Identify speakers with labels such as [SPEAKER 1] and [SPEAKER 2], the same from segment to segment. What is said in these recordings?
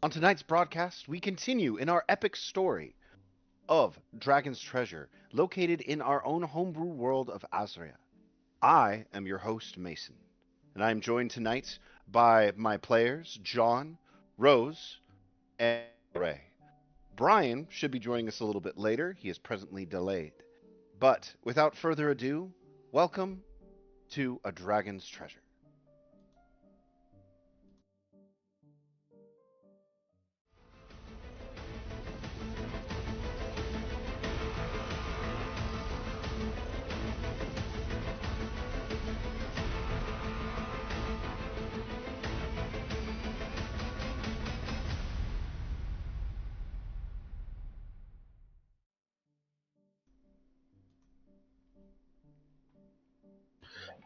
[SPEAKER 1] On tonight's broadcast, we continue in our epic story of Dragon's Treasure, located in our own homebrew world of Azria. I am your host, Mason, and I am joined tonight by my players, John, Rose, and Ray. Brian should be joining us a little bit later. He is presently delayed. But without further ado, welcome to A Dragon's Treasure.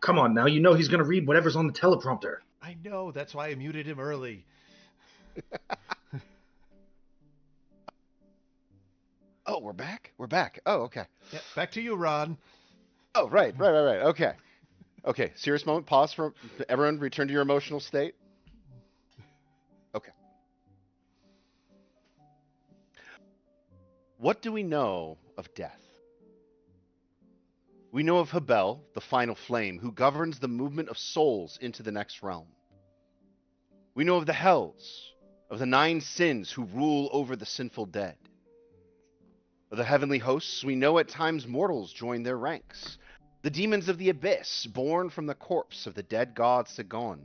[SPEAKER 2] Come on now, you know he's going to read whatever's on the teleprompter.
[SPEAKER 3] I know, that's why I muted him early.
[SPEAKER 1] Oh, we're back? We're back. Oh, okay.
[SPEAKER 3] Yeah, back to you, Ron.
[SPEAKER 1] Oh, right. Okay. Okay, serious moment. Pause for everyone. Return to your emotional state. Okay. What do we know of death? We know of Hebel, the final flame, who governs the movement of souls into the next realm. We know of the hells, of the nine sins who rule over the sinful dead. Of the heavenly hosts, we know at times mortals join their ranks. The demons of the abyss, born from the corpse of the dead god Sigon,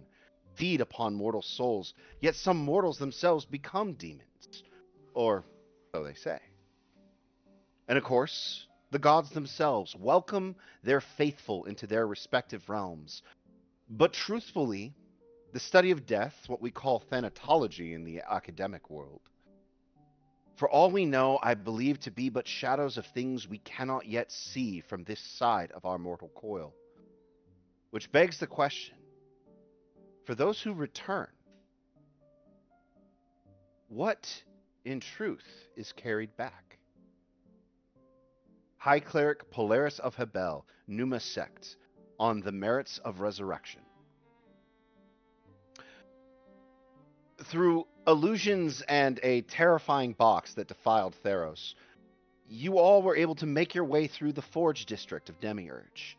[SPEAKER 1] feed upon mortal souls, yet some mortals themselves become demons. Or so they say. And of course, the gods themselves welcome their faithful into their respective realms. But truthfully, the study of death, what we call thanatology in the academic world, for all we know, I believe to be but shadows of things we cannot yet see from this side of our mortal coil. Which begs the question, for those who return, what in truth is carried back? High Cleric Polaris of Hebel, Numa Sect, on the merits of resurrection. Through illusions and a terrifying box that defiled Tharros, you all were able to make your way through the Forge district of Demiurge.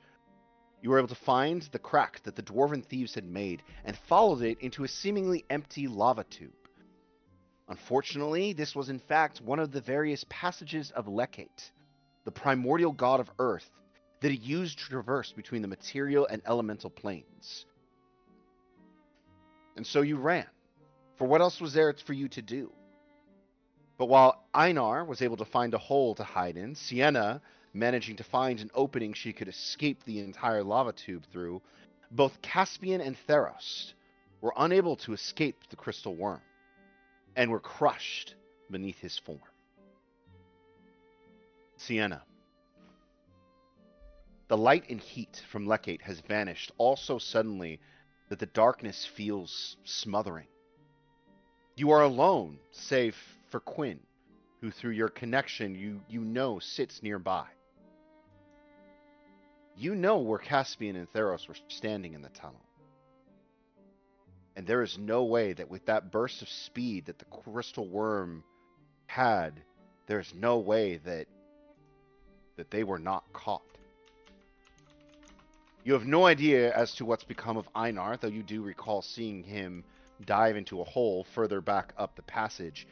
[SPEAKER 1] You were able to find the crack that the dwarven thieves had made and followed it into a seemingly empty lava tube. Unfortunately, this was in fact one of the various passages of Lekate, the primordial god of earth that he used to traverse between the material and elemental planes. And so you ran. For what else was there for you to do? But while Einar was able to find a hole to hide in, Sienna managing to find an opening she could escape the entire lava tube through, both Caspian and Tharros were unable to escape the crystal worm and were crushed beneath his form. Sienna. The light and heat from Lekate has vanished all so suddenly that the darkness feels smothering. You are alone, save for Quinn, who through your connection you know sits nearby. You know where Caspian and Tharros were standing in the tunnel. And there is no way that with that burst of speed that the crystal worm had, there's no way that they were not caught. You have no idea as to what's become of Einar, though you do recall seeing him dive into a hole further back up the passage.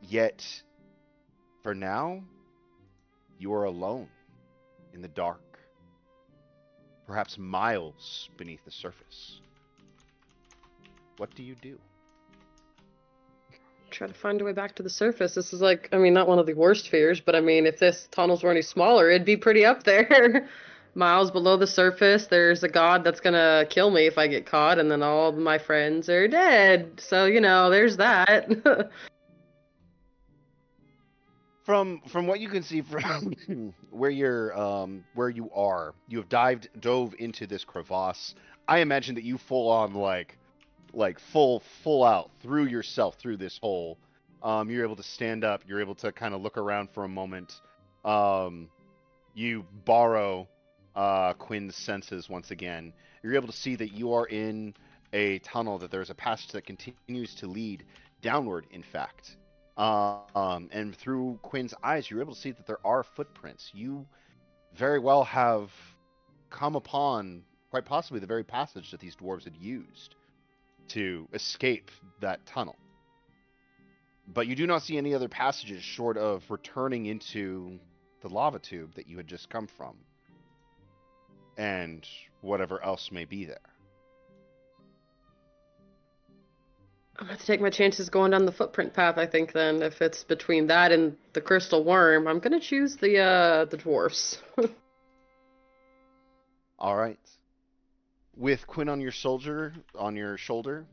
[SPEAKER 1] Yet, for now, you are alone in the dark, perhaps miles beneath the surface. What do you do?
[SPEAKER 4] Try to find a way back to the surface. This is like, I mean, not one of the worst fears, but I mean, if this tunnels were any smaller, it'd be pretty up there. Miles below the surface, there's a god that's gonna kill me if I get caught, and then all my friends are dead. So, there's that.
[SPEAKER 1] From what you can see from where you are, you have dove into this crevasse. I imagine that you full on like full out threw yourself through this hole. You're able to stand up. You're able to kind of look around for a moment. You borrow Quinn's senses once again. You're able to see that you are in a tunnel, that there's a passage that continues to lead downward, in fact. And through Quinn's eyes, you're able to see that there are footprints. You very well have come upon, quite possibly, the very passage that these dwarves had used to escape that tunnel. But you do not see any other passages short of returning into the lava tube that you had just come from, and whatever else may be there.
[SPEAKER 4] I'm gonna have to take my chances going down the footprint path, I think, then. If it's between that and the crystal worm, I'm gonna choose the dwarfs.
[SPEAKER 1] All right. With Quinn on your shoulder,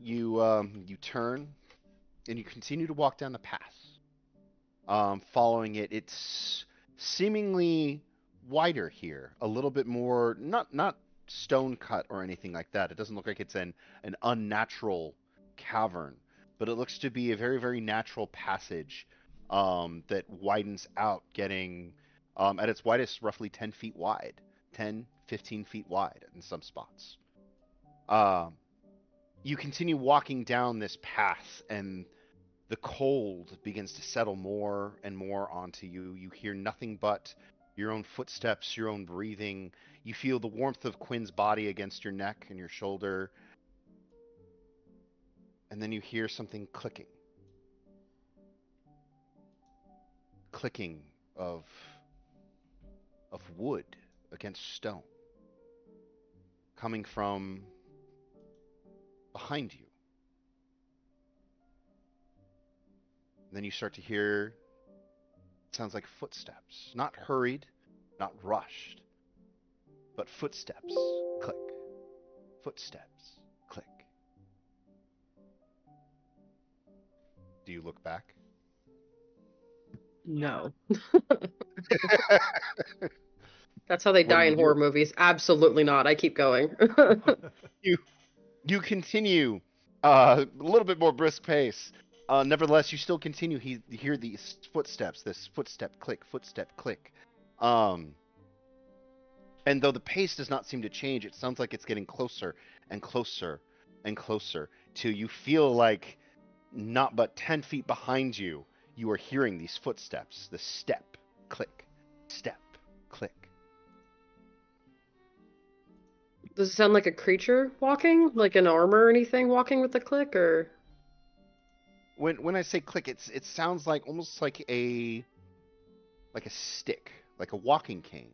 [SPEAKER 1] you turn and you continue to walk down the path. Following it, it's seemingly wider here, a little bit more, not stone cut or anything like that. It doesn't look like it's an unnatural cavern, but it looks to be a very, very natural passage that widens out, getting at its widest roughly 10 feet wide, 10, 15 feet wide in some spots. You continue walking down this path, and the cold begins to settle more and more onto you. You hear nothing but your own footsteps, your own breathing. You feel the warmth of Quinn's body against your neck and your shoulder. And then you hear something clicking. Clicking of wood against stone. Coming from behind you. And then you start to hear, it sounds like footsteps. Not hurried, not rushed, but footsteps. Click. Footsteps. Click. Do you look back?
[SPEAKER 4] No. That's how they
[SPEAKER 1] What do
[SPEAKER 4] die
[SPEAKER 1] you
[SPEAKER 4] in horror
[SPEAKER 1] do?
[SPEAKER 4] movies. Absolutely not. I keep going.
[SPEAKER 1] You continue a little bit more brisk pace. Nevertheless, you still continue. You hear these footsteps, this footstep click, footstep click. And though the pace does not seem to change, it sounds like it's getting closer and closer and closer till you feel like not but 10 feet behind you, you are hearing these footsteps, the step, click, step, click.
[SPEAKER 4] Does it sound like a creature walking? Like an armor or anything walking with the click, or?
[SPEAKER 1] When I say click, it sounds like almost like a stick, like a walking cane,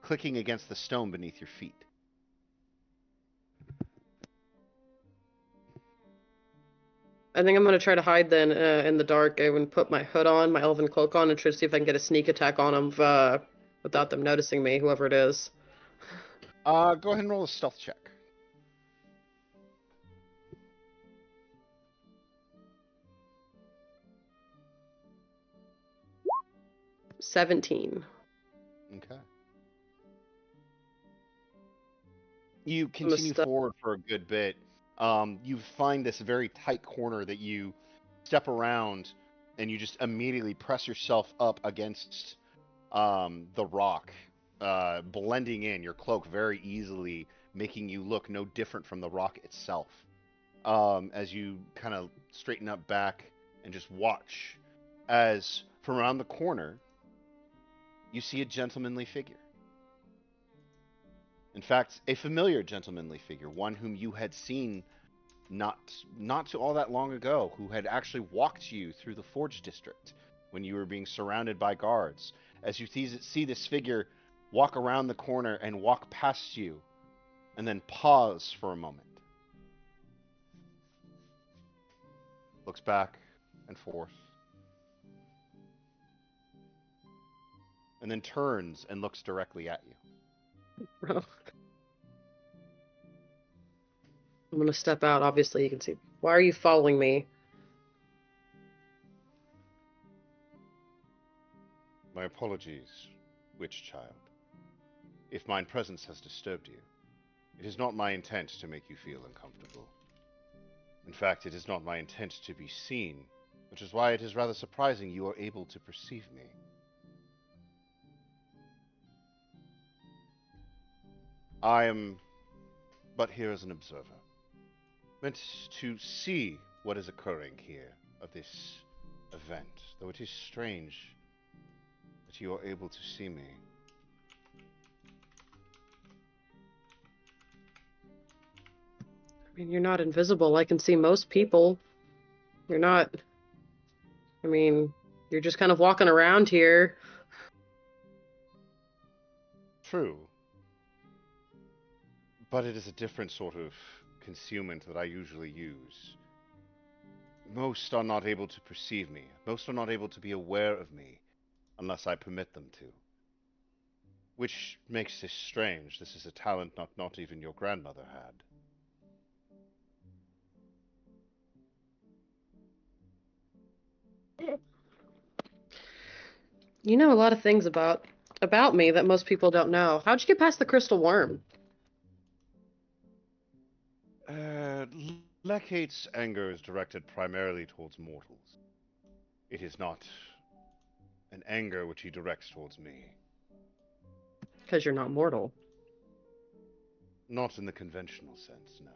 [SPEAKER 1] clicking against the stone beneath your feet.
[SPEAKER 4] I think I'm gonna try to hide then in the dark. I would put my hood on, my elven cloak on, and try to see if I can get a sneak attack on them without them noticing me, whoever it is.
[SPEAKER 1] Go ahead and roll a stealth check.
[SPEAKER 4] 17.
[SPEAKER 1] Okay. You continue forward for a good bit. You find this very tight corner that you step around, and you just immediately press yourself up against the rock, blending in your cloak very easily, making you look no different from the rock itself. As you kind of straighten up back and just watch, as from around the corner, you see a gentlemanly figure. In fact, a familiar gentlemanly figure, one whom you had seen not too all that long ago, who had actually walked you through the Forge District when you were being surrounded by guards. As you see this figure walk around the corner and walk past you, and then pause for a moment. Looks back and forth. And then turns and looks directly at you.
[SPEAKER 4] I'm gonna step out, obviously you can see. Why are you following me?
[SPEAKER 1] My apologies, witch child. If mine presence has disturbed you, it is not my intent to make you feel uncomfortable. In fact, it is not my intent to be seen, which is why it is rather surprising you are able to perceive me. I am but here as an observer, meant to see what is occurring here, of this event, though it is strange that you are able to see me.
[SPEAKER 4] I mean, you're not invisible. I can see most people. You're not. I mean, you're just kind of walking around here.
[SPEAKER 1] True. But it is a different sort of concealment that I usually use. Most are not able to perceive me. Most are not able to be aware of me unless I permit them to. Which makes this strange. This is a talent not even your grandmother had.
[SPEAKER 4] You know a lot of things about me that most people don't know. How'd you get past the crystal worm?
[SPEAKER 1] Lecate's anger is directed primarily towards mortals. It is not an anger which he directs towards me.
[SPEAKER 4] Because you're not mortal.
[SPEAKER 1] Not in the conventional sense, no.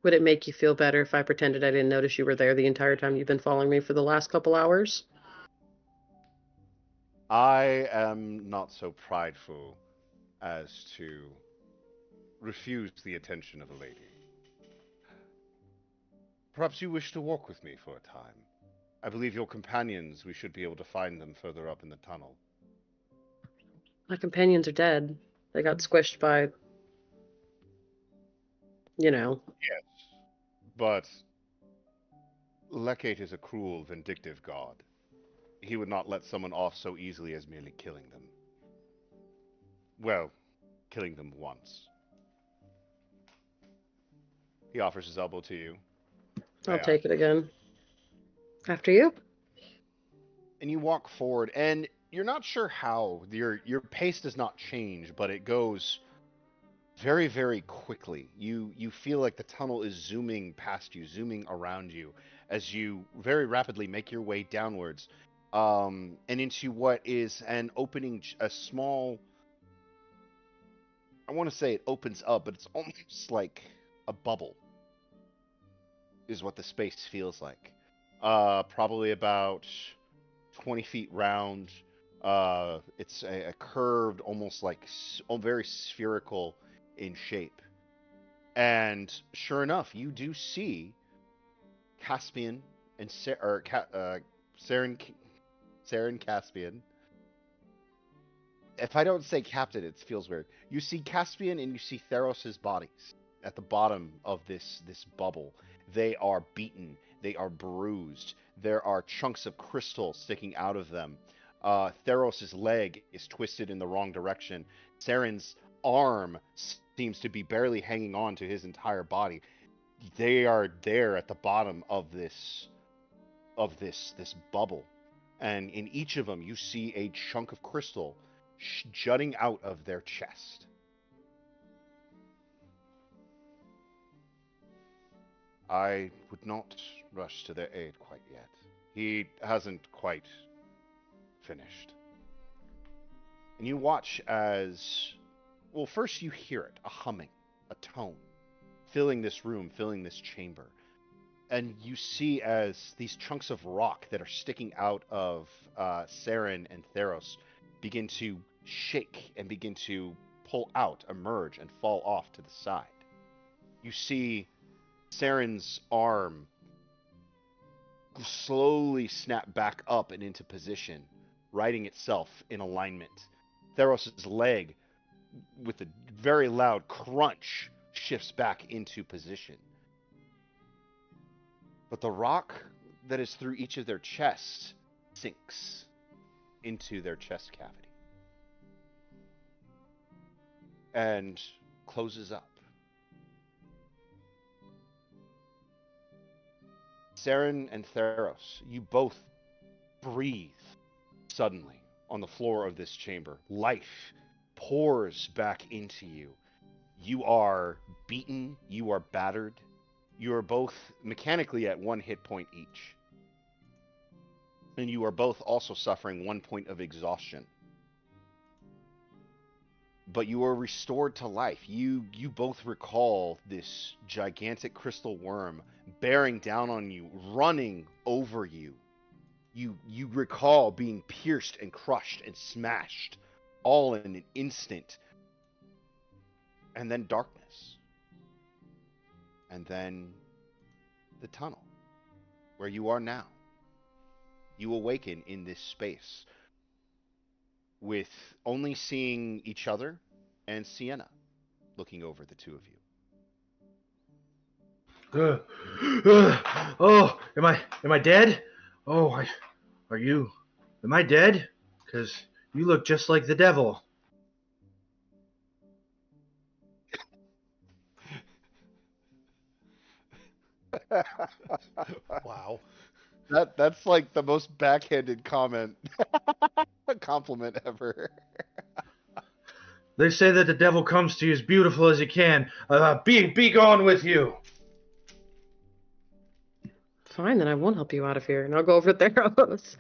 [SPEAKER 4] Would it make you feel better if I pretended I didn't notice you were there the entire time you've been following me for the last couple hours?
[SPEAKER 1] I am not so prideful as to refuse the attention of a lady. Perhaps you wish to walk with me for a time. I believe your companions, we should be able to find them further up in the tunnel.
[SPEAKER 4] My companions are dead. They got squished by, you know.
[SPEAKER 1] Yes, but Lecate is a cruel, vindictive god. He would not let someone off so easily as merely killing them. Well, killing them once. He offers his elbow to you.
[SPEAKER 4] I'll take it again. After you.
[SPEAKER 1] And you walk forward, and you're not sure how. Your pace does not change, but it goes very, very quickly. You feel like the tunnel is zooming past you, zooming around you, as you very rapidly make your way downwards, and into what is an opening, a small. I want to say it opens up, but it's almost like a bubble. Is what the space feels like. Probably about 20 feet round. It's a curved, almost like very spherical in shape. And sure enough, you do see Caspian and Saren Caspian. If I don't say Captain, it feels weird. You see Caspian and you see Tharros' bodies at the bottom of this bubble. They are beaten. They are bruised. There are chunks of crystal sticking out of them. Tharros' leg is twisted in the wrong direction. Saren's arm seems to be barely hanging on to his entire body. They are there at the bottom of this bubble, and in each of them you see a chunk of crystal jutting out of their chest. I would not rush to their aid quite yet. He hasn't quite finished. And you watch as, well, first you hear it, a humming, a tone, filling this room, filling this chamber. And you see as these chunks of rock that are sticking out of Saren and Tharros begin to shake and begin to pull out, emerge, and fall off to the side. You see Saren's arm slowly snap back up and into position, righting itself in alignment. Tharros' leg, with a very loud crunch, shifts back into position. But the rock that is through each of their chests sinks into their chest cavity and closes up. Saren and Tharros, you both breathe suddenly on the floor of this chamber. Life pours back into you. You are beaten, you are battered, you are both mechanically at 1 hit point each. And you are both also suffering 1 point of exhaustion. but you are restored to life. You both recall this gigantic crystal worm bearing down on you, running over you. You recall being pierced and crushed and smashed all in an instant. And then darkness. And then the tunnel where you are now. You awaken in this space with only seeing each other and Sienna looking over the two of you.
[SPEAKER 2] Oh, am I dead? Oh, am I dead? Because you look just like the devil.
[SPEAKER 3] Wow.
[SPEAKER 1] That's like the most backhanded compliment ever.
[SPEAKER 2] They say that the devil comes to you as beautiful as he can. Be gone with you.
[SPEAKER 4] Fine, then I won't help you out of here, and I'll go over to Tharros.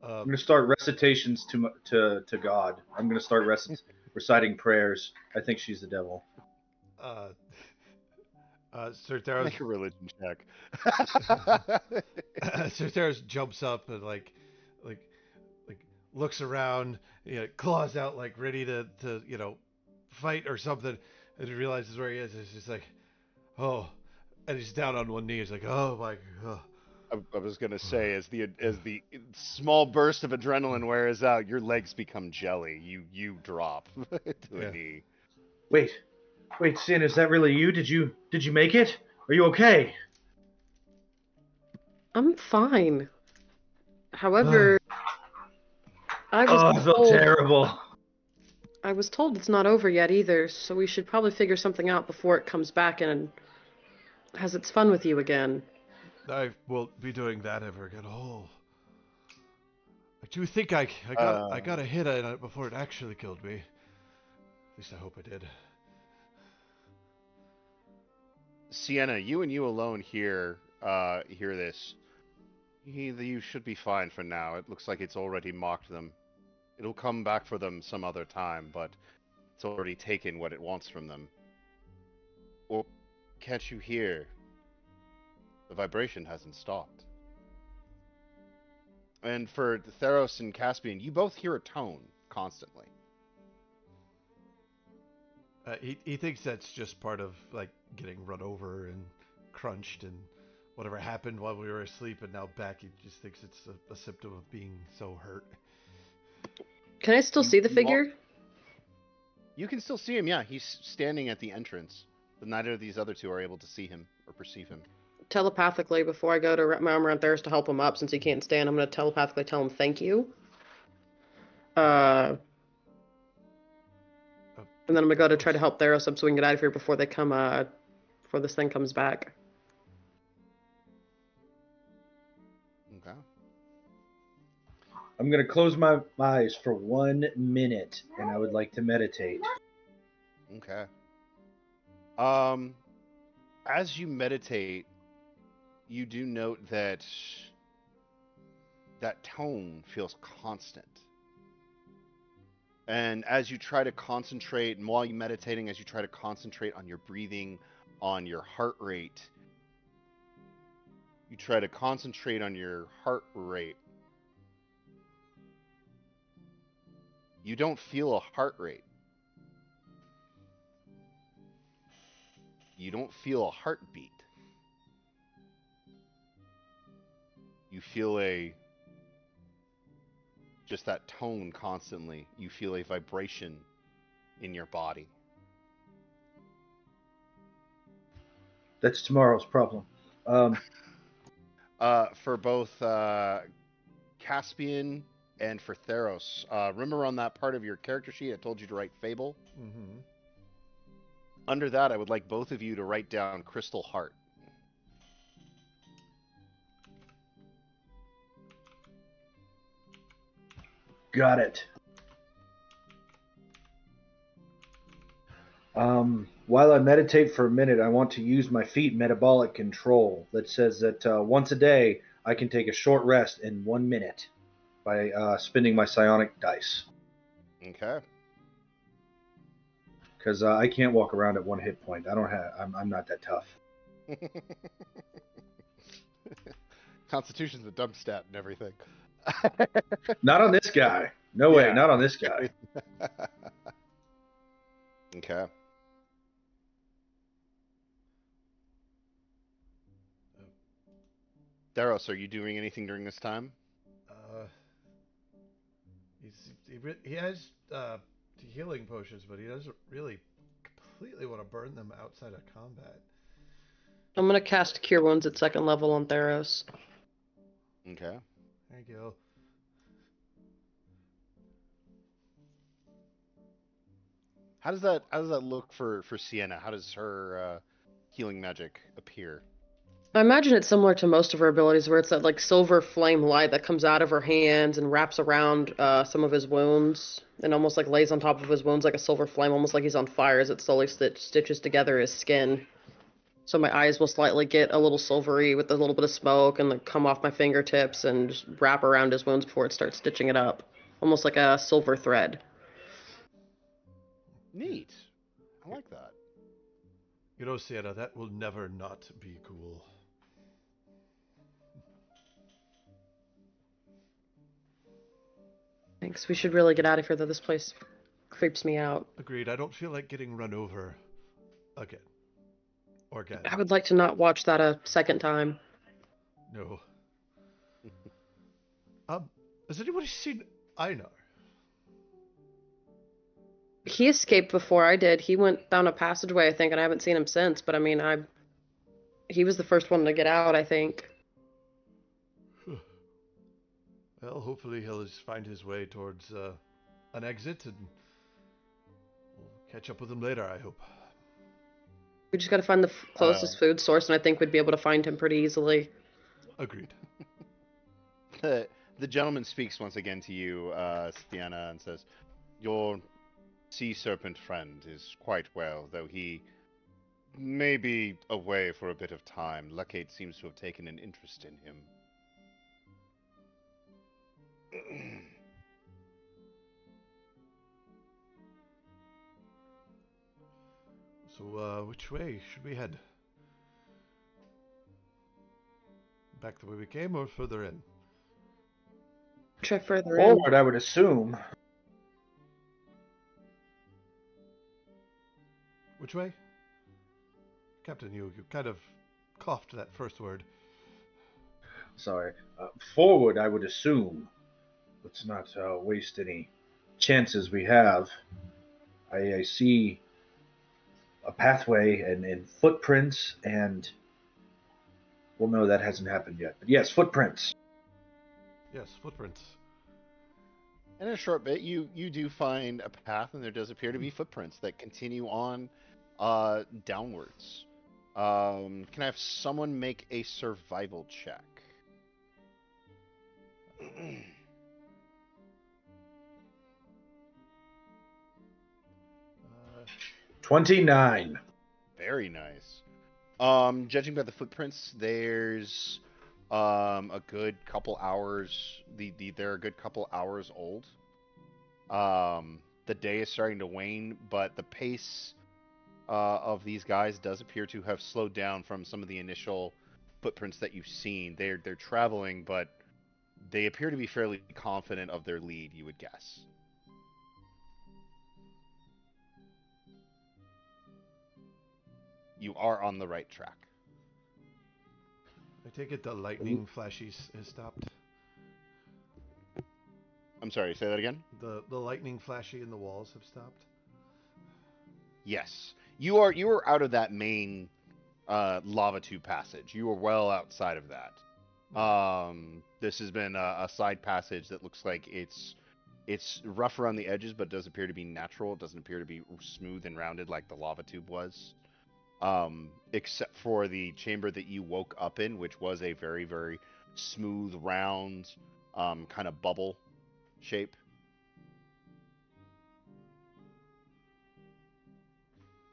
[SPEAKER 2] I'm gonna start recitations to God. I'm gonna start reciting prayers. I think she's the devil.
[SPEAKER 3] Sir Tharros,
[SPEAKER 1] Make a religion check.
[SPEAKER 3] Sir Tharros jumps up and like looks around, claws out like ready to fight or something, and he realizes where he is. It's just like, oh, and he's down on one knee. He's like, oh my god.
[SPEAKER 1] I was gonna say, as the small burst of adrenaline wears out, your legs become jelly. You drop to a knee.
[SPEAKER 2] Wait, Sin, is that really you? Did you make it? Are you okay?
[SPEAKER 4] I'm fine. However, I
[SPEAKER 2] I feel terrible.
[SPEAKER 4] I was told it's not over yet either, so we should probably figure something out before it comes back and has its fun with you again.
[SPEAKER 3] I won't be doing that ever again. Oh, I do think I got a hit on it before it actually killed me. At least I hope I did.
[SPEAKER 1] Sienna, you and you alone hear this. You should be fine for now. It looks like it's already mocked them. It'll come back for them some other time, but it's already taken what it wants from them. Or can't you hear? The vibration hasn't stopped. And for Tharros and Caspian, you both hear a tone constantly.
[SPEAKER 3] He thinks that's just part of like getting run over and crunched and whatever happened while we were asleep, and now back he just thinks it's a symptom of being so hurt.
[SPEAKER 4] Can I still see the figure?
[SPEAKER 1] You can still see him, yeah. He's standing at the entrance. But neither of these other two are able to see him or perceive him.
[SPEAKER 4] Telepathically, before I go to wrap my arm around Tharros to help him up, since he can't stand, I'm going to telepathically tell him thank you. And then I'm going to go to try to help Tharros up so we can get out of here before they come, before this thing comes back.
[SPEAKER 1] Okay.
[SPEAKER 2] I'm gonna close my eyes for 1 minute, and I would like to meditate.
[SPEAKER 1] Okay. As you meditate, you do note that that tone feels constant. And as you try to concentrate, and while you're meditating, as you try to concentrate on your breathing, on your heart rate, you try to concentrate on your heart rate. You don't feel a heart rate. You don't feel a heartbeat. You feel just that tone constantly. You feel a vibration in your body.
[SPEAKER 2] That's tomorrow's problem.
[SPEAKER 1] For both Caspian and for Tharros, remember on that part of your character sheet I told you to write Fable?
[SPEAKER 3] Mm-hmm.
[SPEAKER 1] Under that, I would like both of you to write down Crystal Heart.
[SPEAKER 2] Got it. While I meditate for a minute, I want to use my feet metabolic control that says that once a day I can take a short rest in 1 minute. by spending my psionic dice.
[SPEAKER 1] Okay.
[SPEAKER 2] Because I can't walk around at 1 hit point. I don't have. I'm not that tough.
[SPEAKER 1] Constitution's a dumb stat and everything.
[SPEAKER 2] Not on this guy. No way. Not on this guy.
[SPEAKER 1] Okay. Tharros, are you doing anything during this time?
[SPEAKER 3] He has healing potions, but he doesn't really completely want to burn them outside of combat.
[SPEAKER 4] I'm gonna cast Cure Wounds at 2nd level on Tharros.
[SPEAKER 1] Okay.
[SPEAKER 3] There you go.
[SPEAKER 1] How does that look for Sienna? How does her healing magic appear?
[SPEAKER 4] I imagine it's similar to most of her abilities, where it's that like silver flame light that comes out of her hands and wraps around some of his wounds, and almost like lays on top of his wounds like a silver flame, almost like he's on fire as it slowly stitches together his skin. So my eyes will slightly get a little silvery with a little bit of smoke, and like come off my fingertips and just wrap around his wounds before it starts stitching it up, almost like a silver thread.
[SPEAKER 1] Neat. I like that.
[SPEAKER 3] You know, Sienna, that will never not be cool.
[SPEAKER 4] Thanks. We should really get out of here, though. This place creeps me out.
[SPEAKER 3] Agreed. I don't feel like getting run over again.
[SPEAKER 4] I would like to not watch that a second time.
[SPEAKER 3] No. Has anybody seen Einar?
[SPEAKER 4] He escaped before I did. He went down a passageway, I think, and I haven't seen him since. But I mean, he was the first one to get out, I think.
[SPEAKER 3] Well, hopefully he'll just find his way towards an exit, and we'll catch up with him later, I hope.
[SPEAKER 4] We just gotta find the closest food source, and I think we'd be able to find him pretty easily.
[SPEAKER 3] Agreed.
[SPEAKER 1] The gentleman speaks once again to you, Sienna, and says, "Your sea serpent friend is quite well, though he may be away for a bit of time. Lacate seems to have taken an interest in him."
[SPEAKER 3] So, which way should we head? Back the way we came, or further in?
[SPEAKER 4] Try further in.
[SPEAKER 2] Forward, I would assume.
[SPEAKER 3] Which way? Captain, you kind of coughed that first word.
[SPEAKER 2] Sorry. Forward, I would assume. Let's not waste any chances we have. I see a pathway and footprints and... Well, no, that hasn't happened yet. But yes, footprints.
[SPEAKER 3] Yes, footprints.
[SPEAKER 1] In a short bit, you do find a path, and there does appear to be footprints that continue on downwards. Can I have someone make a survival check?
[SPEAKER 2] 29.
[SPEAKER 1] Very nice. Judging by the footprints, there's a good couple hours. They're a good couple hours old. The day is starting to wane, but the pace of these guys does appear to have slowed down from some of the initial footprints that you've seen. They're traveling, but they appear to be fairly confident of their lead, you would guess. You are on the right track.
[SPEAKER 3] I take it the lightning flashies has stopped.
[SPEAKER 1] I'm sorry, say that again?
[SPEAKER 3] The lightning flashy in the walls have stopped?
[SPEAKER 1] Yes. You are out of that main lava tube passage. You are well outside of that. This has been a side passage that looks like it's rough around the edges, but does appear to be natural. It doesn't appear to be smooth and rounded like the lava tube was. Except for the chamber that you woke up in, which was a very, very smooth, round, kind of bubble shape.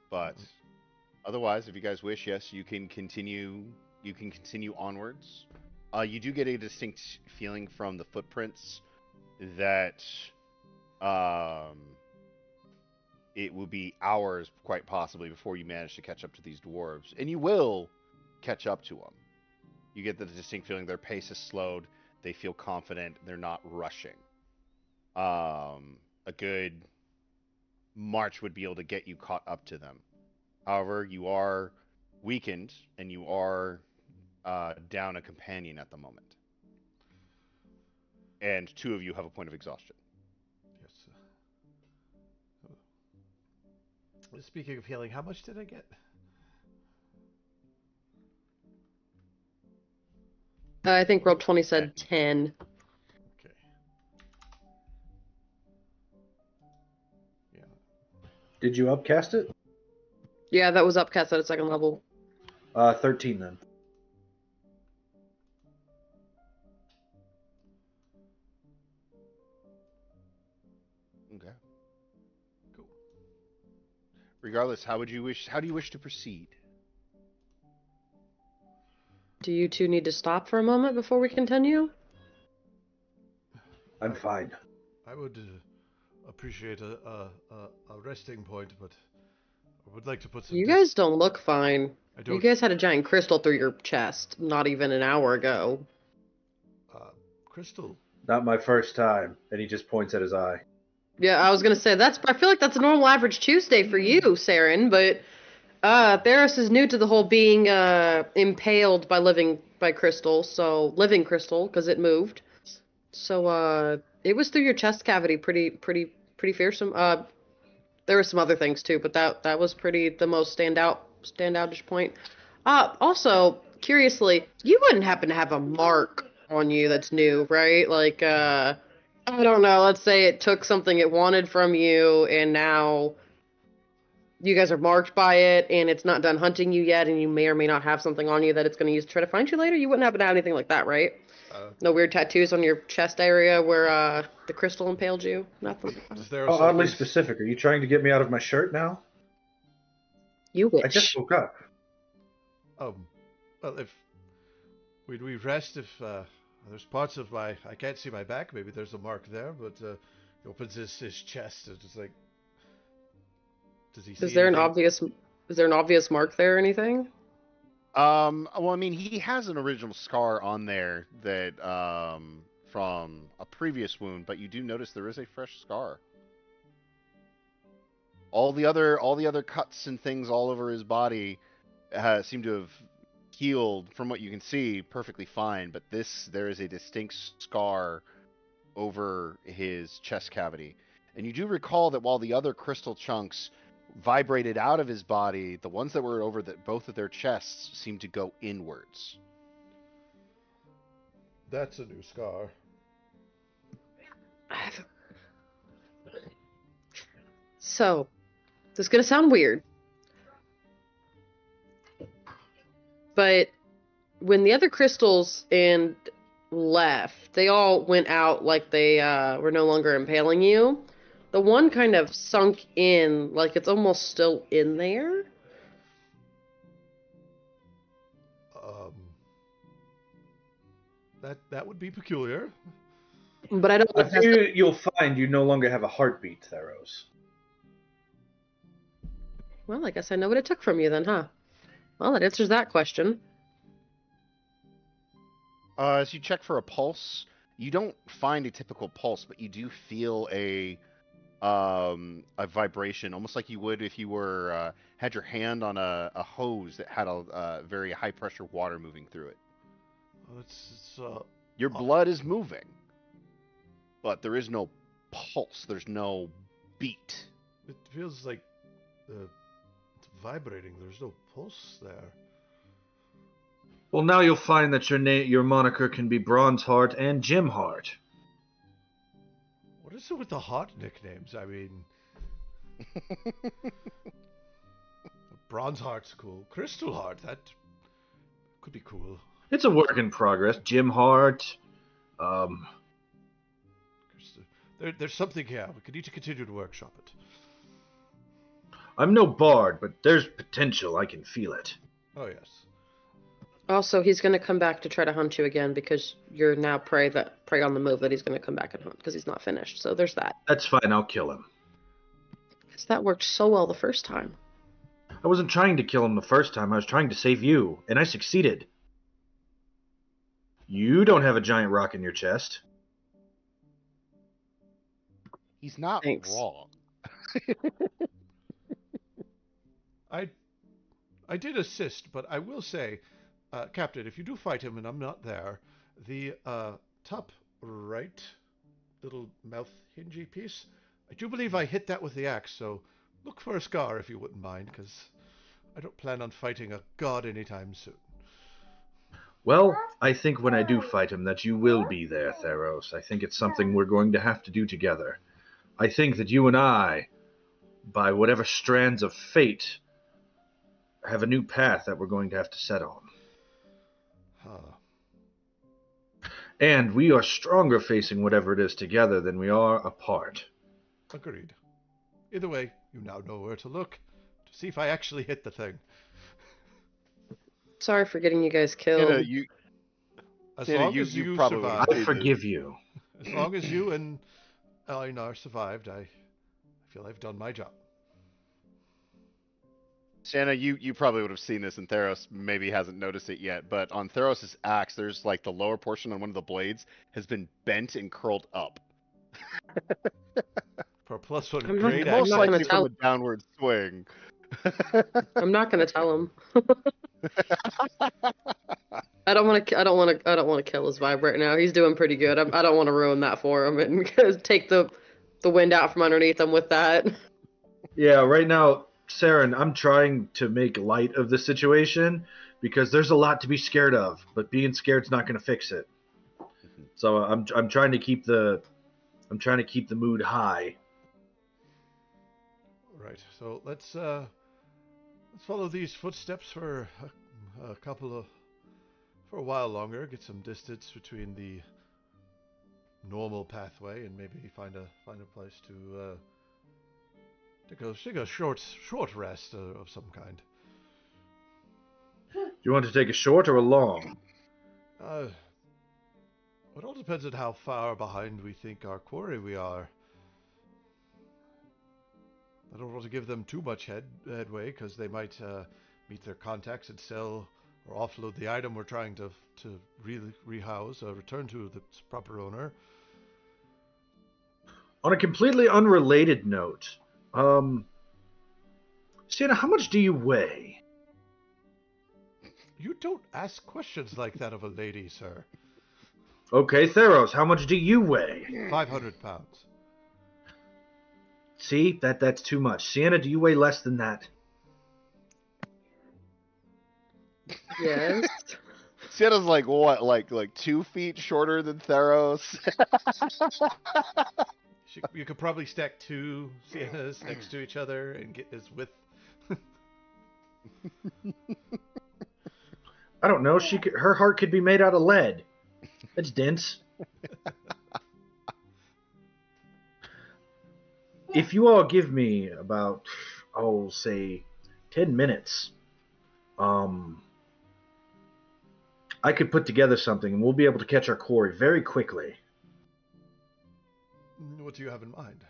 [SPEAKER 1] But otherwise, if you guys wish, yes, you can continue. You can continue onwards. You do get a distinct feeling from the footprints that it will be hours, quite possibly, before you manage to catch up to these dwarves. And you will catch up to them. You get the distinct feeling their pace is slowed. They feel confident. They're not rushing. A good march would be able to get you caught up to them. However, you are weakened, and you are down a companion at the moment. And 2 of you have a point of exhaustion.
[SPEAKER 3] Yes. Speaking of healing, how much did I get?
[SPEAKER 4] I think Roll20 said 10.
[SPEAKER 3] Okay. Yeah.
[SPEAKER 2] Did you upcast it?
[SPEAKER 4] Yeah, that was upcast at a 2nd level.
[SPEAKER 2] 13 then.
[SPEAKER 1] Okay.
[SPEAKER 3] Cool.
[SPEAKER 1] Regardless, how do you wish to proceed?
[SPEAKER 4] Do you 2 need to stop for a moment before we continue?
[SPEAKER 2] I'm fine.
[SPEAKER 3] I would appreciate a resting point, but I would like to put some...
[SPEAKER 4] You guys don't look fine.
[SPEAKER 3] I don't...
[SPEAKER 4] You guys had a giant crystal through your chest not even an hour ago.
[SPEAKER 3] Crystal?
[SPEAKER 2] Not my first time. And he just points at his eye.
[SPEAKER 4] Yeah, I was gonna say, I feel like that's a normal average Tuesday for you, Saren, but Tharros is new to the whole being impaled by living crystal, because it moved. So it was through your chest cavity, pretty fearsome. There were some other things too, but that was the most standoutish point. Also, curiously, you wouldn't happen to have a mark on you that's new, right? Like, I don't know, let's say it took something it wanted from you, and now you guys are marked by it, and it's not done hunting you yet, and you may or may not have something on you that it's going to use to try to find you later? You wouldn't happen to have anything like that, right? No weird tattoos on your chest area where the crystal impaled you? Nothing.
[SPEAKER 2] Oddly specific. Are you trying to get me out of my shirt now?
[SPEAKER 4] You wish.
[SPEAKER 2] I just woke up.
[SPEAKER 3] Well, if we rest, if there's parts of I can't see my back, maybe there's a mark there, but he opens his chest and it's like, does he see
[SPEAKER 4] Is there
[SPEAKER 3] anything?
[SPEAKER 4] Is there an obvious mark there or anything?
[SPEAKER 1] Well, I mean, he has an original scar on there that from a previous wound, but you do notice there is a fresh scar. All the other cuts and things all over his body seem to have healed, from what you can see, perfectly fine. But there is a distinct scar over his chest cavity, and you do recall that while the other crystal chunks vibrated out of his body, the ones that were over both of their chests seemed to go inwards.
[SPEAKER 3] That's a new scar.
[SPEAKER 4] So, this is going to sound weird, but when the other crystals left, they all went out like they were no longer impaling you. The one kind of sunk in, like it's almost still in there.
[SPEAKER 3] That would be peculiar.
[SPEAKER 4] But I don't.
[SPEAKER 2] I fear you'll find you no longer have a heartbeat, Tharros.
[SPEAKER 4] Well, I guess I know what it took from you then, huh? Well, that answers that question.
[SPEAKER 1] As you check for a pulse, you don't find a typical pulse, but you do feel a vibration, almost like you would if you were had your hand on a hose that had a very high pressure water moving through it. Your blood is moving, but there is no pulse. There's no beat.
[SPEAKER 3] It feels like it's vibrating. There's no pulse there.
[SPEAKER 2] Well, now you'll find that your moniker can be Bronze Heart and Jim Heart.
[SPEAKER 3] What is it with the heart nicknames? I mean, Bronze Heart's cool. Crystal Heart, that could be cool.
[SPEAKER 2] It's a work in progress. Jim Heart.
[SPEAKER 3] There's something here. We need to continue to workshop it.
[SPEAKER 2] I'm no bard, but there's potential. I can feel it.
[SPEAKER 3] Oh, yes.
[SPEAKER 4] Also, he's gonna come back to try to hunt you again because you're now prey on the move that he's gonna come back and hunt because he's not finished. So there's that.
[SPEAKER 2] That's fine, I'll kill him.
[SPEAKER 4] Because that worked so well the first time.
[SPEAKER 2] I wasn't trying to kill him the first time, I was trying to save you, and I succeeded. You don't have a giant rock in your chest.
[SPEAKER 1] He's not
[SPEAKER 4] Thanks.
[SPEAKER 1] wrong.
[SPEAKER 3] I did assist, but I will say, Captain, if you do fight him and I'm not there, the top right little mouth hingy piece, I do believe I hit that with the axe, so look for a scar if you wouldn't mind, because I don't plan on fighting a god anytime soon.
[SPEAKER 2] Well, I think when I do fight him that you will be there, Tharros. I think it's something we're going to have to do together. I think that you and I, by whatever strands of fate, have a new path that we're going to have to set on. And we are stronger facing whatever it is together than we are apart.
[SPEAKER 3] Agreed. Either way, you now know where to look to see if I actually hit the thing.
[SPEAKER 4] Sorry for getting you guys killed.
[SPEAKER 3] As
[SPEAKER 1] Sienna,
[SPEAKER 3] long
[SPEAKER 1] you-
[SPEAKER 3] as
[SPEAKER 1] you
[SPEAKER 3] you
[SPEAKER 1] probably
[SPEAKER 3] survive,
[SPEAKER 2] I forgive you.
[SPEAKER 3] as long as you and Einar survived, I feel I've done my job.
[SPEAKER 1] Sienna, you probably would have seen this, and Tharros maybe hasn't noticed it yet, but on Tharros' axe, there's like the lower portion on one of the blades has been bent and curled up.
[SPEAKER 3] For a +1
[SPEAKER 4] I'm not-
[SPEAKER 3] grade
[SPEAKER 4] I'm
[SPEAKER 1] Most
[SPEAKER 4] not
[SPEAKER 3] action.
[SPEAKER 4] gonna
[SPEAKER 1] likely
[SPEAKER 4] tell-
[SPEAKER 1] from a downward swing.
[SPEAKER 4] I'm not gonna tell him. I don't want to kill his vibe right now. He's doing pretty good. I don't want to ruin that for him and take the wind out from underneath him with that.
[SPEAKER 2] Yeah, right now, Saren, I'm trying to make light of the situation because there's a lot to be scared of, but being scared's not going to fix it. So I'm trying to keep the mood high.
[SPEAKER 3] Right. So let's follow these footsteps for for a while longer. Get some distance between the normal pathway, and maybe find a place to take a short rest of some kind.
[SPEAKER 2] Do you want to take a short or a long?
[SPEAKER 3] It all depends on how far behind we think our quarry we are. I don't want to give them too much headway, because they might meet their contacts and sell or offload the item we're trying to rehouse, return to the proper owner.
[SPEAKER 2] On a completely unrelated note, Sienna, how much do you weigh?
[SPEAKER 3] You don't ask questions like that of a lady, sir.
[SPEAKER 2] Okay, Tharros, how much do you weigh?
[SPEAKER 3] 500 pounds.
[SPEAKER 2] See, that's too much. Sienna, do you weigh less than that?
[SPEAKER 4] Yes.
[SPEAKER 1] Sienna's like what, like 2 feet shorter than Tharros?
[SPEAKER 3] You could probably stack 2 Siennas next to each other and get his width.
[SPEAKER 2] I don't know. Her heart could be made out of lead. It's dense. If you all give me about, say, 10 minutes, I could put together something and we'll be able to catch our quarry very quickly.
[SPEAKER 3] What do you have in mind?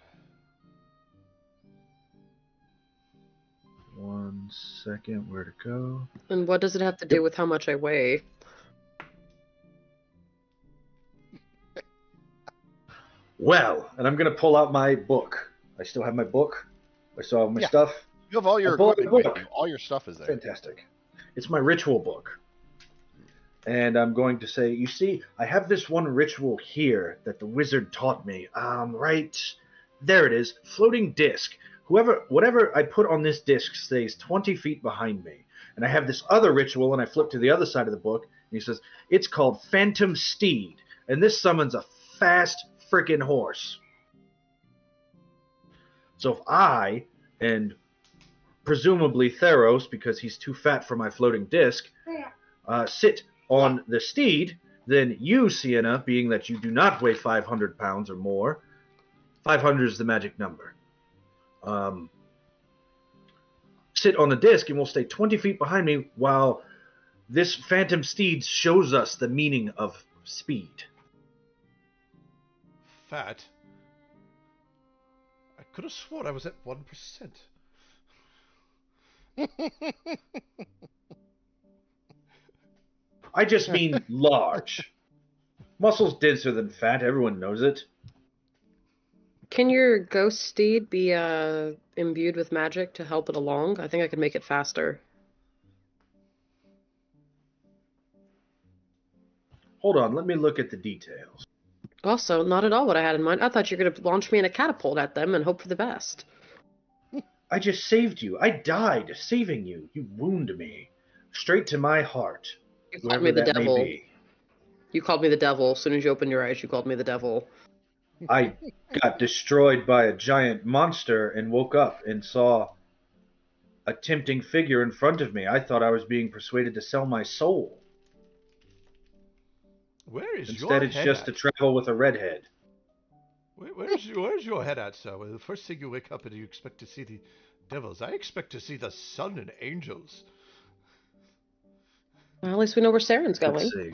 [SPEAKER 2] 1 second, where to go?
[SPEAKER 4] And what does it have to do with how much I weigh?
[SPEAKER 2] Well, and I'm going to pull out my book. I still have my book. I still have my
[SPEAKER 1] Yeah.
[SPEAKER 2] stuff.
[SPEAKER 1] You have all your
[SPEAKER 2] I bought the
[SPEAKER 1] equipment with
[SPEAKER 2] book.
[SPEAKER 1] you. All your stuff is there.
[SPEAKER 2] Fantastic. It's my ritual book. And I'm going to say, you see, I have this one ritual here that the wizard taught me. Right there it is, floating disc. Whatever I put on this disc stays 20 feet behind me. And I have this other ritual, and I flip to the other side of the book, and he says, it's called Phantom Steed. And this summons a fast freaking horse. So if I, and presumably Tharros, because he's too fat for my floating disc, sit on the steed, then you, Sienna, being that you do not weigh 500 pounds or more, 500 is the magic number, sit on the disc and will stay 20 feet behind me while This phantom steed shows us the meaning of speed.
[SPEAKER 3] Fat? I could have sworn I was at 1%.
[SPEAKER 2] I just mean large. Muscle's denser than fat, everyone knows it.
[SPEAKER 4] Can your ghost steed be imbued with magic to help it along? I think I could make it faster.
[SPEAKER 2] Hold on, let me look at the details.
[SPEAKER 4] Also, not at all what I had in mind. I thought you were going to launch me in a catapult at them and hope for the best.
[SPEAKER 2] I just saved you. I died saving you. You wound me. Straight to my heart.
[SPEAKER 4] You called me the
[SPEAKER 2] Whoever that may
[SPEAKER 4] devil.
[SPEAKER 2] be.
[SPEAKER 4] You called me the devil. As soon as you opened your eyes, you called me the devil.
[SPEAKER 2] I got destroyed by a giant monster and woke up and saw a tempting figure in front of me. I thought I was being persuaded to sell my soul.
[SPEAKER 3] Where is
[SPEAKER 2] Instead,
[SPEAKER 3] your
[SPEAKER 2] it's
[SPEAKER 3] head
[SPEAKER 2] just
[SPEAKER 3] at?
[SPEAKER 2] to travel with a redhead.
[SPEAKER 3] Where's your head at, sir? Well, the first thing you wake up and you expect to see the devils. I expect to see the sun and angels.
[SPEAKER 4] Well, at least we know where Saren's going.
[SPEAKER 2] Let's see.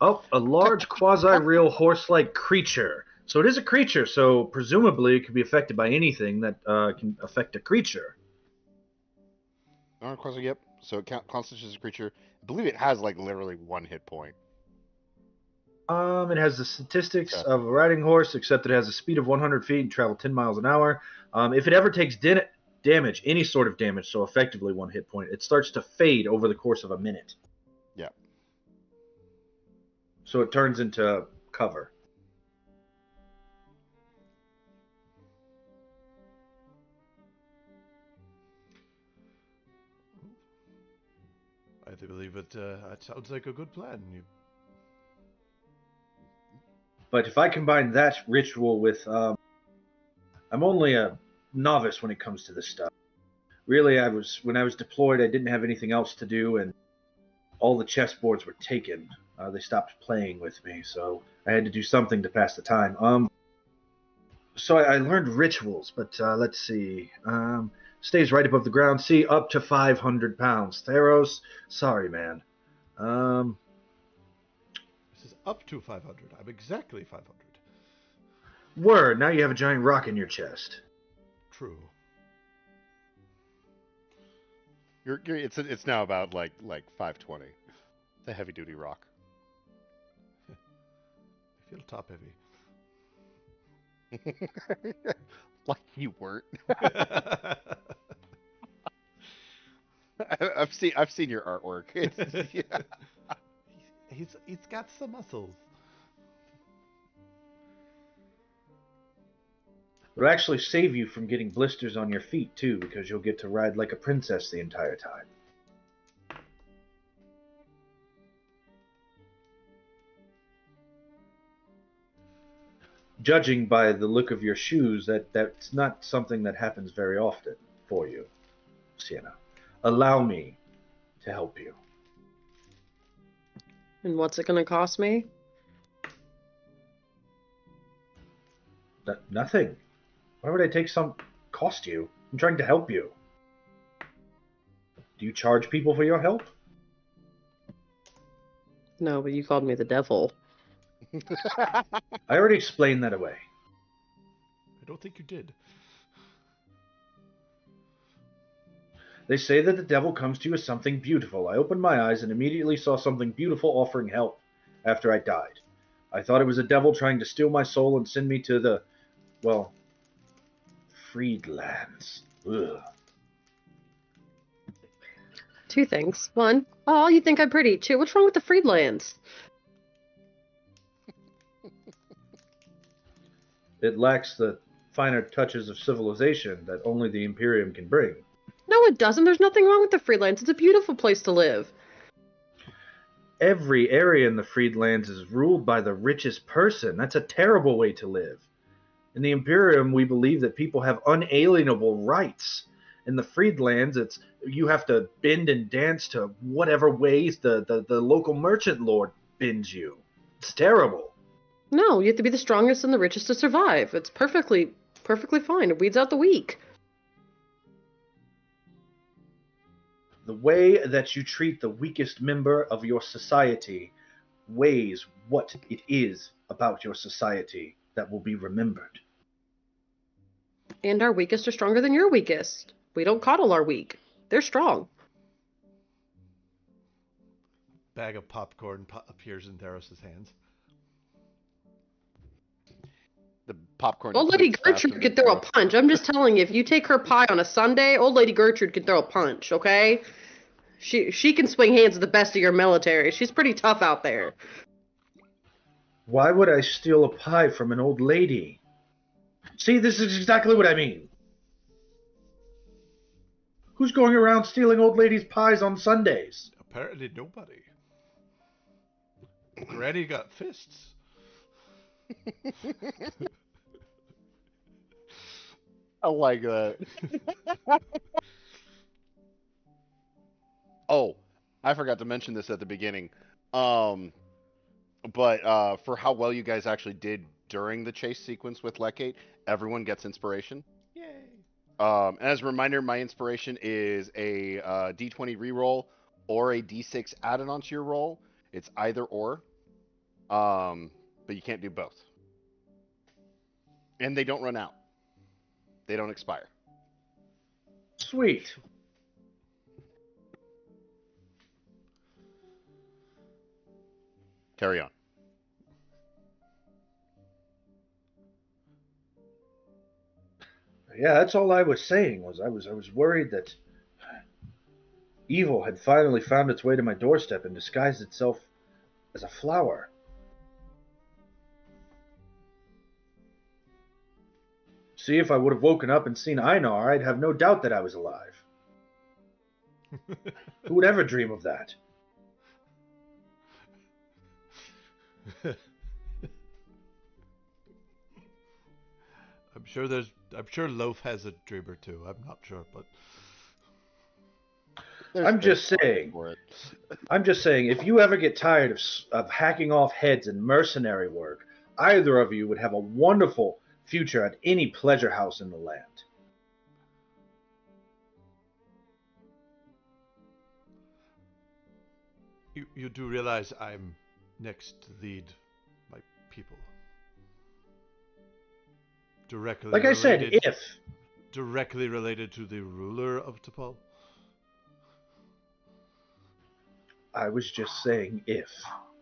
[SPEAKER 2] Oh, a large quasi-real horse-like creature. So it is a creature, so presumably it could be affected by anything that can affect a creature.
[SPEAKER 1] Yep. So it constitutes a creature. I believe it has like literally 1 hit point.
[SPEAKER 2] It has the statistics of a riding horse, except it has a speed of 100 feet and travel 10 miles an hour. If it ever takes damage, any sort of damage, so effectively 1 hit point, it starts to fade over the course of a minute.
[SPEAKER 1] Yeah.
[SPEAKER 2] So it turns into cover.
[SPEAKER 3] I do believe that sounds like a good plan.
[SPEAKER 2] But if I combine that ritual with... I'm only a novice when it comes to this stuff. Really, when I was deployed, I didn't have anything else to do, and all the chessboards were taken. They stopped playing with me, so I had to do something to pass the time. So I learned rituals, but let's see. Stays right above the ground. See, up to 500 pounds. Tharros, sorry, man.
[SPEAKER 3] This is up to 500. I'm exactly 500.
[SPEAKER 2] Word, now you have a giant rock in your chest.
[SPEAKER 3] True.
[SPEAKER 1] It's now about like 520. It's a heavy duty rock.
[SPEAKER 3] I feel top heavy.
[SPEAKER 1] Like you weren't. I've seen your artwork. Yeah.
[SPEAKER 3] He's got some muscles.
[SPEAKER 2] It'll actually save you from getting blisters on your feet, too, because you'll get to ride like a princess the entire time. Judging by the look of your shoes, that's not something that happens very often for you, Sienna. Allow me to help you.
[SPEAKER 4] And what's it going to cost me?
[SPEAKER 2] Nothing. Why would I cost you? I'm trying to help you. Do you charge people for your help?
[SPEAKER 4] No, but you called me the devil.
[SPEAKER 2] I already explained that away.
[SPEAKER 3] I don't think you did.
[SPEAKER 2] They say that the devil comes to you as something beautiful. I opened my eyes and immediately saw something beautiful offering help after I died. I thought it was a devil trying to steal my soul and send me to the, well, freed lands. Ugh.
[SPEAKER 4] 2 things. 1, oh, you think I'm pretty. 2, what's wrong with the Freedlands?
[SPEAKER 2] It lacks the finer touches of civilization that only the Imperium can bring.
[SPEAKER 4] No, it doesn't. There's nothing wrong with the Freedlands. It's a beautiful place to live.
[SPEAKER 2] Every area in the freed lands is ruled by the richest person. That's a terrible way to live. In the Imperium, we believe that people have unalienable rights. In the freed lands, you have to bend and dance to whatever ways the local merchant lord bends you. It's terrible.
[SPEAKER 4] No, you have to be the strongest and the richest to survive. It's perfectly fine. It weeds out the weak.
[SPEAKER 2] The The way that you treat the weakest member of your society weighs what it is about your society that will be remembered.
[SPEAKER 4] And our weakest are stronger than your weakest. We don't coddle our weak. They're strong.
[SPEAKER 3] Bag of popcorn appears in Tharros' hands.
[SPEAKER 1] The popcorn.
[SPEAKER 4] Old Lady
[SPEAKER 1] inflates faster
[SPEAKER 4] Gertrude
[SPEAKER 1] than
[SPEAKER 4] could throw a
[SPEAKER 1] Tharros.
[SPEAKER 4] punch. I'm just telling you, if you take her pie on a Sunday, Old Lady Gertrude could throw a punch, okay? She can swing hands with the best of your military. She's pretty tough out there.
[SPEAKER 2] Why would I steal a pie from an old lady? See, this is exactly what I mean. Who's going around stealing old ladies' pies on Sundays?
[SPEAKER 3] Apparently nobody. Granny got fists.
[SPEAKER 1] I like that. Oh, I forgot to mention this at the beginning. But for how well you guys actually did during the chase sequence with Lekate, everyone gets inspiration.
[SPEAKER 3] Yay.
[SPEAKER 1] As a reminder, my inspiration is a D20 reroll or a D6 added onto your roll. It's either or, but you can't do both. And they don't run out. They don't expire.
[SPEAKER 2] Sweet.
[SPEAKER 1] Carry on.
[SPEAKER 2] Yeah, that's all I was saying. I was worried that evil had finally found its way to my doorstep and disguised itself as a flower. See, if I would have woken up and seen Einar, I'd have no doubt that I was alive. Who would ever dream of that?
[SPEAKER 3] I'm sure Loaf has a dream or two. I'm not sure, but
[SPEAKER 2] I'm just saying, if you ever get tired of hacking off heads and mercenary work, either of you would have a wonderful future at any pleasure house in the land.
[SPEAKER 3] you do realize I'm next to lead my people. Directly
[SPEAKER 2] Like I said, if.
[SPEAKER 3] Directly related to the ruler of T'Pol.
[SPEAKER 2] I was just saying if.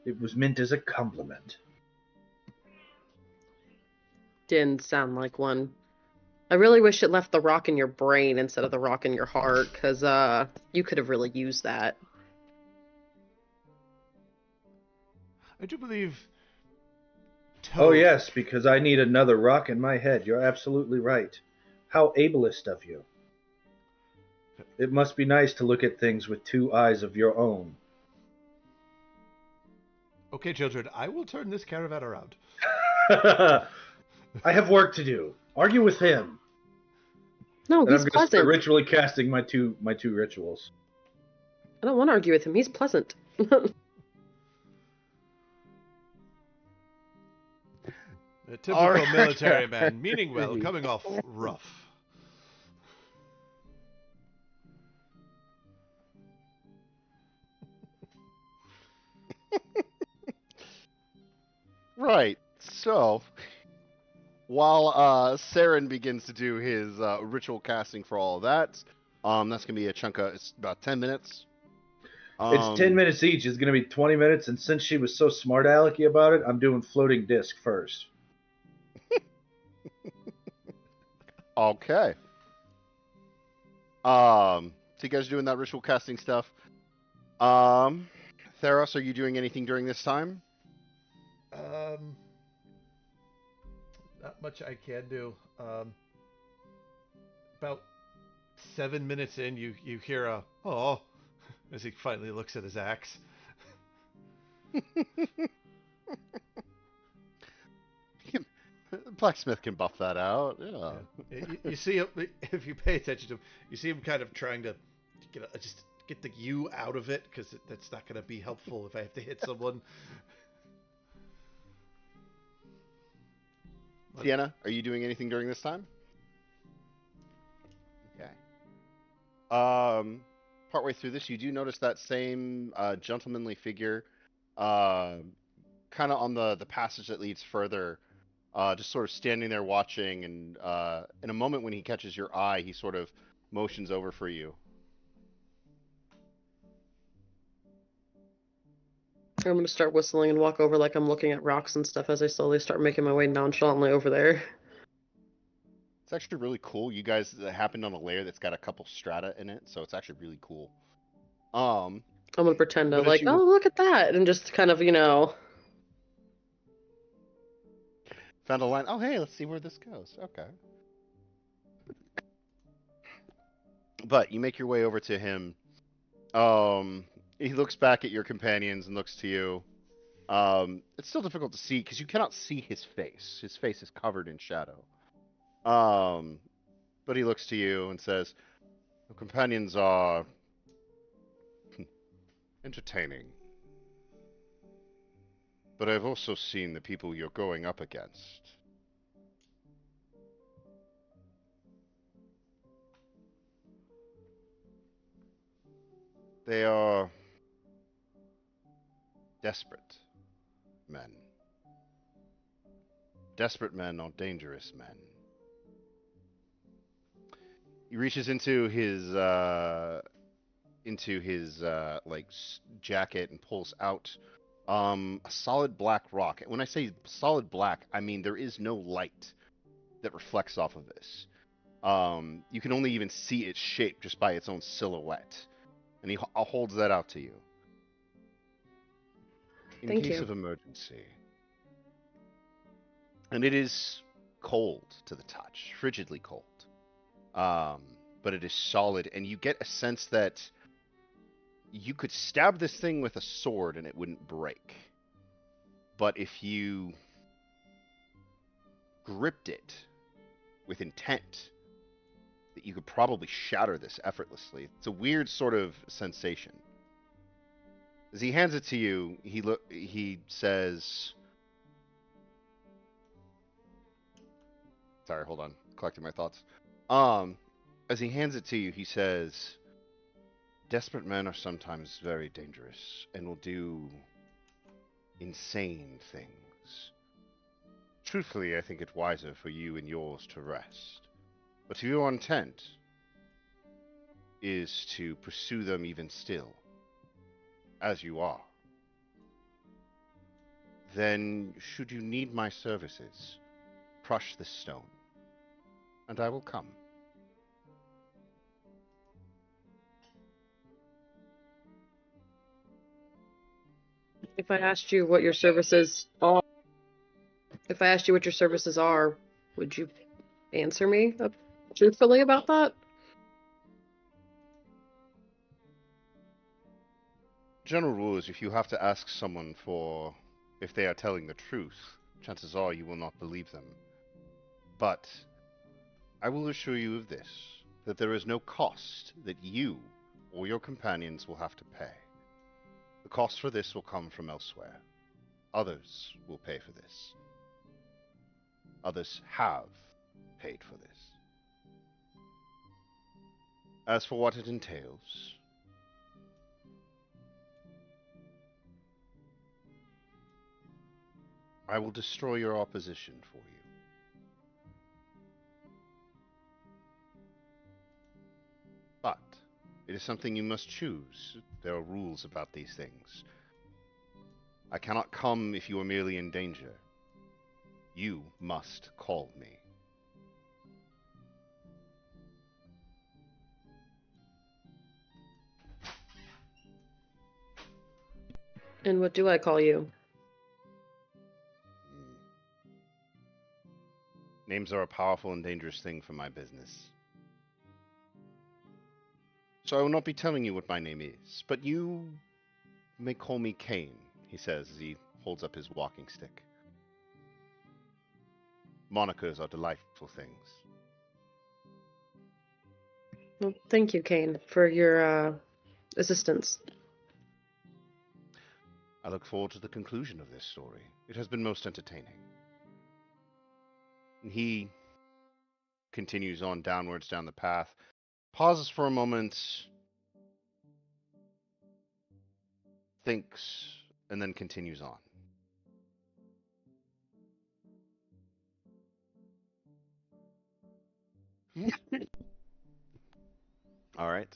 [SPEAKER 2] It was meant as a compliment.
[SPEAKER 4] Didn't sound like one. I really wish it left the rock in your brain instead of the rock in your heart, because you could have really used that.
[SPEAKER 3] I do believe...
[SPEAKER 2] Oh yes, because I need another rock in my head. You're absolutely right. How ableist of you. It must be nice to look at things with two eyes of your own.
[SPEAKER 3] Okay, children, I will turn this caravan around.
[SPEAKER 2] I have work to do. Argue with him.
[SPEAKER 4] No,
[SPEAKER 2] And
[SPEAKER 4] he's
[SPEAKER 2] I'm going to
[SPEAKER 4] pleasant.
[SPEAKER 2] start ritually casting my two rituals.
[SPEAKER 4] I don't want to argue with him. He's pleasant.
[SPEAKER 3] A typical military man, meaning well, coming off rough.
[SPEAKER 1] Right. So, while Saren begins to do his ritual casting for all of that, that's gonna be a chunk of it's about 10 minutes.
[SPEAKER 2] It's 10 minutes each. It's going to be 20 minutes. And since she was so smart alecky about it, I'm doing floating disc first.
[SPEAKER 1] Okay. So you guys are doing that ritual casting stuff. Tharros, are you doing anything during this time?
[SPEAKER 3] Not much I can do. About 7 minutes in, you hear a "oh" as he finally looks at his axe.
[SPEAKER 1] Blacksmith can buff that out. Yeah.
[SPEAKER 3] You see him, if you pay attention to him, you see him kind of trying to just get the U out of it, because that's not going to be helpful if I have to hit someone.
[SPEAKER 1] Sienna, are you doing anything during this time? Okay. partway through this, you do notice that same gentlemanly figure, kind of on the passage that leads further, just sort of standing there watching, and in a moment when he catches your eye, he sort of motions over for you.
[SPEAKER 4] I'm gonna start whistling and walk over like I'm looking at rocks and stuff as I slowly start making my way nonchalantly over there.
[SPEAKER 1] It's actually really cool. You guys happened on a layer that's got a couple strata in it, so it's actually really cool.
[SPEAKER 4] I'm gonna pretend to
[SPEAKER 1] But as
[SPEAKER 4] like,
[SPEAKER 1] you-
[SPEAKER 4] oh, look at that, and just kind of,
[SPEAKER 1] Found a line. Oh, hey, let's see where this goes. Okay. But you make your way over to him. He looks back at your companions and looks to you. It's still difficult to see because you cannot see his face. His face is covered in shadow. But he looks to you and says, "The companions are entertaining. But I've also seen the people you're going up against. They are desperate men. Desperate men are dangerous men." He reaches into his jacket and pulls out a solid black rock. When I say solid black, I mean there is no light that reflects off of this. You can only even see its shape just by its own silhouette. And he holds that out to you. In
[SPEAKER 4] Thank
[SPEAKER 1] case
[SPEAKER 4] you.
[SPEAKER 1] of emergency. And it is cold to the touch, frigidly cold. But it is solid, and you get a sense that you could stab this thing with a sword and it wouldn't break. But if you gripped it with intent, that you could probably shatter this effortlessly. It's a weird sort of sensation. As he hands it to you, he says, sorry, hold on, collecting my thoughts. As he hands it to you, he says, "Desperate men are sometimes very dangerous and will do insane things. Truthfully, I think it wiser for you and yours to rest. But if your intent is to pursue them even still, as you are, then should you need my services, crush this stone, and I will come."
[SPEAKER 4] If I asked you what your services are, would you answer me truthfully about that?
[SPEAKER 1] General rule is if you have to ask someone for if they are telling the truth, chances are you will not believe them. But I will assure you of this, that there is no cost that you or your companions will have to pay. The cost for this will come from elsewhere. Others will pay for this. Others have paid for this. As for what it entails, I will destroy your opposition for you. But it is something you must choose. There are rules about these things. I cannot come if you are merely in danger. You must call me.
[SPEAKER 4] And what do I call you?
[SPEAKER 1] Names are a powerful and dangerous thing for my business. So I will not be telling you what my name is, but you may call me Cain, he says as he holds up his walking stick. Monikers are delightful things.
[SPEAKER 4] Well, thank you, Kane, for your assistance.
[SPEAKER 1] I look forward to the conclusion of this story. It has been most entertaining. And he continues on downwards down the path, pauses for a moment, thinks, and then continues on. All right.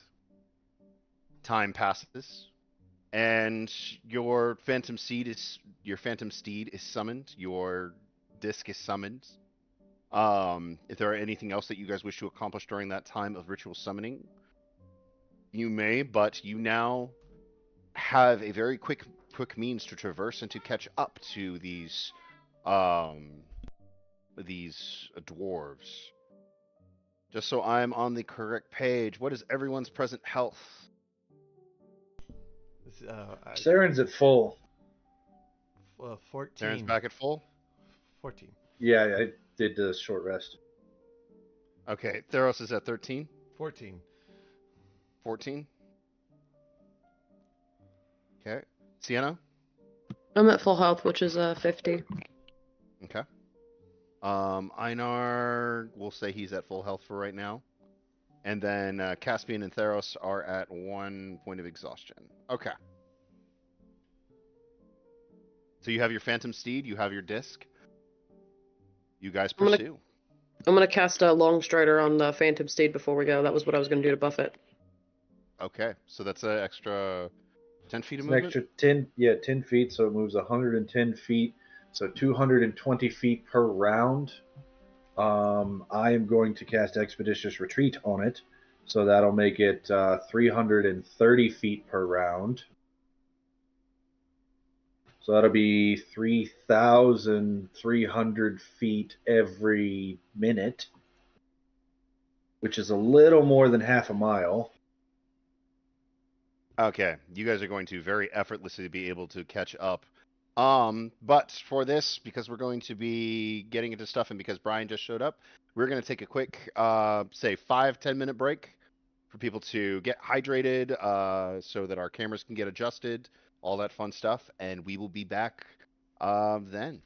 [SPEAKER 1] Time passes, and your phantom steed is summoned. Your disc is summoned. If there are anything else that you guys wish to accomplish during that time of ritual summoning, you may, but you now have a very quick means to traverse and to catch up to these dwarves. Just so I'm on the correct page, what is everyone's present health?
[SPEAKER 2] Saren's at full.
[SPEAKER 3] 14.
[SPEAKER 1] Saren's back at full?
[SPEAKER 3] 14.
[SPEAKER 2] Yeah, I did the short rest.
[SPEAKER 1] Okay, Tharros is at 13?
[SPEAKER 3] 14.
[SPEAKER 1] 14? Okay. Sienna?
[SPEAKER 4] I'm at full health, which is 50.
[SPEAKER 1] Okay. Einar, we'll say he's at full health for right now. And then Caspian and Tharros are at 1 point of exhaustion. Okay. So you have your Phantom Steed, you have your disc. You guys pursue.
[SPEAKER 4] I'm gonna cast a Long Strider on the Phantom Steed before we go. That was what I was gonna do to buff it.
[SPEAKER 1] Okay, so that's an extra 10 feet of
[SPEAKER 2] It's an
[SPEAKER 1] movement?
[SPEAKER 2] extra 10 feet, so it moves 110 feet, so 220 feet per round. I am going to cast Expeditious Retreat on it, so that'll make it 330 feet per round. So that'll be 3,300 feet every minute, which is a little more than half a mile.
[SPEAKER 1] Okay, you guys are going to very effortlessly be able to catch up. But for this, because we're going to be getting into stuff and because Brian just showed up, we're going to take a quick, say 5-10 minute break for people to get hydrated, so that our cameras can get adjusted, all that fun stuff, and we will be back, then.